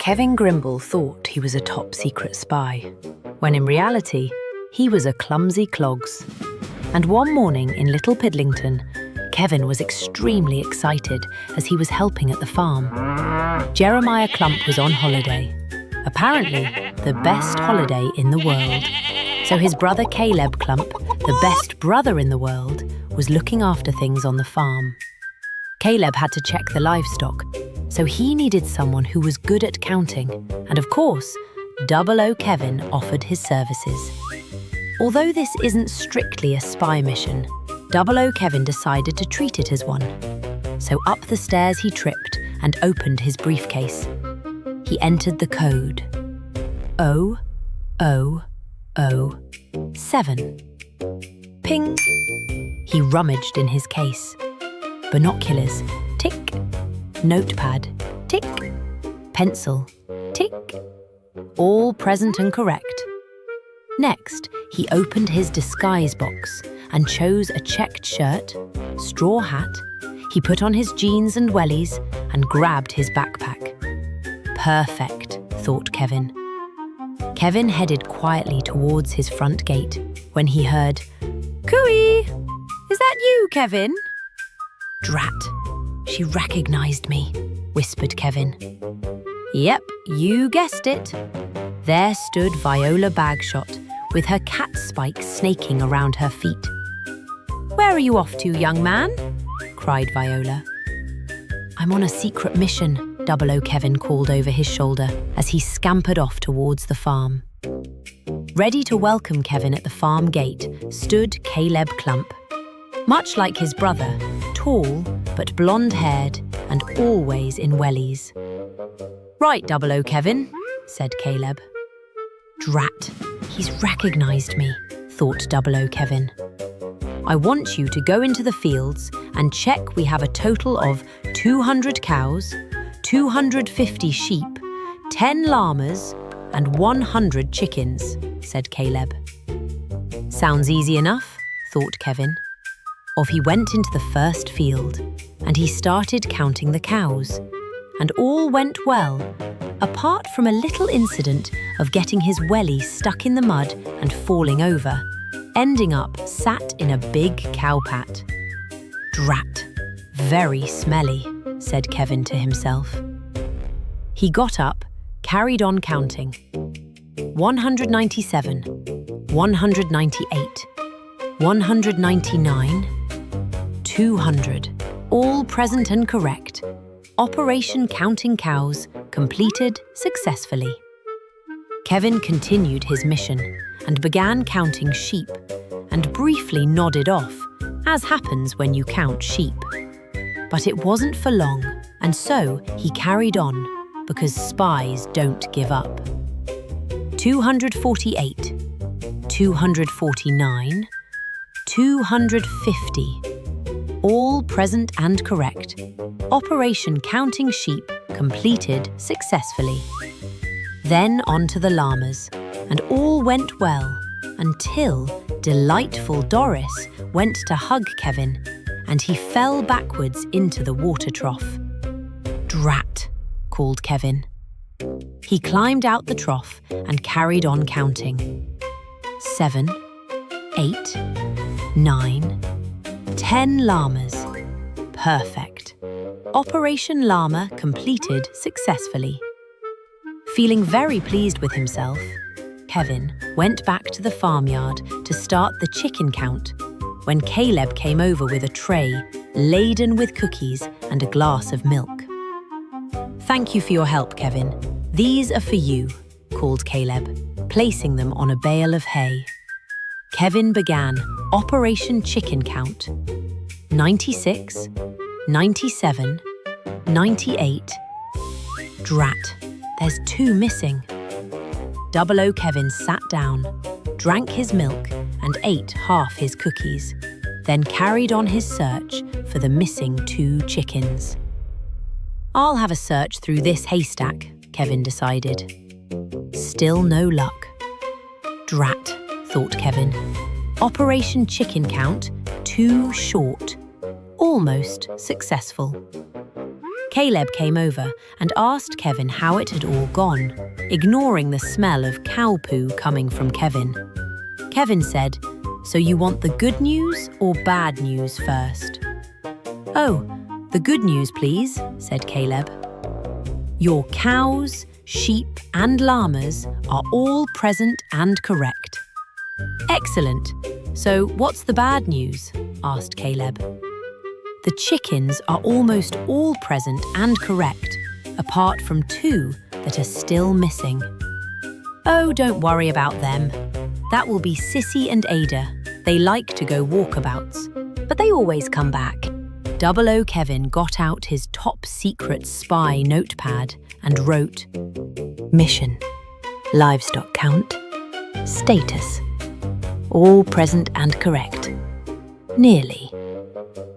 Kevin Grimble thought he was a top-secret spy, when in reality, he was a clumsy clogs. And one morning in Little Pidlington, Kevin was extremely excited as he was helping at the farm. Jeremiah Clump was on holiday, apparently the best holiday in the world. So his brother Caleb Clump, the best brother in the world, was looking after things on the farm. Caleb had to check the livestock, so he needed someone who was good at counting, and of course, 00Kevin offered his services. Although this isn't strictly a spy mission, 00Kevin decided to treat it as one. So up the stairs he tripped and opened his briefcase. He entered the code. 0007. Ping! He rummaged in his case. Binoculars, tick. Notepad, tick. Pencil, tick. All present and correct. Next, he opened his disguise box and chose a checked shirt, straw hat. He put on his jeans and wellies and grabbed his backpack. Perfect, thought Kevin. Kevin headed quietly towards his front gate when he heard, "Cooey! Is that you, Kevin?" "Drat, she recognized me," whispered Kevin. "Yep, you guessed it." There stood Viola Bagshot with her cat spike snaking around her feet. "Where are you off to, young man?" cried Viola. "I'm on a secret mission," 00Kevin called over his shoulder as he scampered off towards the farm. Ready to welcome Kevin at the farm gate stood Caleb Clump. Much like his brother, tall but blonde-haired and always in wellies. "Right, 00Kevin," said Caleb. "Drat, he's recognized me," thought 00Kevin. "I want you to go into the fields and check we have a total of 200 cows, 250 sheep, 10 llamas, and 100 chickens," said Caleb. Sounds easy enough, thought Kevin. Off he went into the first field, and he started counting the cows. And all went well, apart from a little incident of getting his welly stuck in the mud and falling over, ending up sat in a big cow pat. "Drat, very smelly," said Kevin to himself. He got up, carried on counting. 197, 198, 199, 200, all present and correct. Operation Counting Cows completed successfully. Kevin continued his mission and began counting sheep and briefly nodded off, as happens when you count sheep. But it wasn't for long, and so he carried on, because spies don't give up. 248, 249, 250, all present and correct. Operation Counting Sheep completed successfully. Then on to the llamas, and all went well until delightful Doris went to hug Kevin, and he fell backwards into the water trough. "Drat," called Kevin. He climbed out the trough and carried on counting. 7, 8, 9, 10 llamas. Perfect. Operation Llama completed successfully. Feeling very pleased with himself, Kevin went back to the farmyard to start the chicken count when Caleb came over with a tray laden with cookies and a glass of milk. "Thank you for your help, Kevin. These are for you," called Caleb, placing them on a bale of hay. Kevin began Operation Chicken Count. 96, 97, 98. Drat, there's 2 missing. 00Kevin sat down, drank his milk and ate half his cookies, then carried on his search for the missing 2 chickens. "I'll have a search through this haystack," Kevin decided. Still no luck. Drat, thought Kevin. Operation Chicken Count, too short. Almost successful. Caleb came over and asked Kevin how it had all gone, ignoring the smell of cow poo coming from Kevin. Kevin said, "So you want the good news or bad news first?" "Oh, the good news, please," said Caleb. "Your cows, sheep and llamas are all present and correct." "Excellent. So what's the bad news?" asked Caleb. "The chickens are almost all present and correct, apart from 2 that are still missing." "Oh, don't worry about them. That will be Sissy and Ada. They like to go walkabouts, but they always come back." 00Kevin got out his top-secret spy notepad and wrote, "Mission, livestock count, status, all present and correct. Nearly.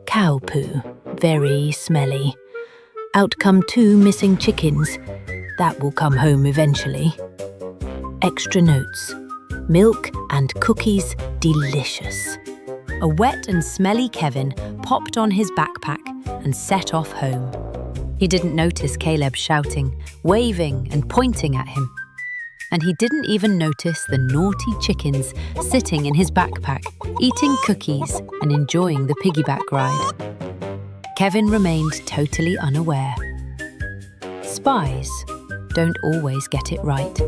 Cow poo, very smelly. Outcome 2 missing chickens. That will come home eventually. Extra notes. Milk and cookies, delicious." A wet and smelly Kevin popped on his backpack and set off home. He didn't notice Caleb shouting, waving and pointing at him. And he didn't even notice the naughty chickens sitting in his backpack, eating cookies and enjoying the piggyback ride. Kevin remained totally unaware. Spies don't always get it right.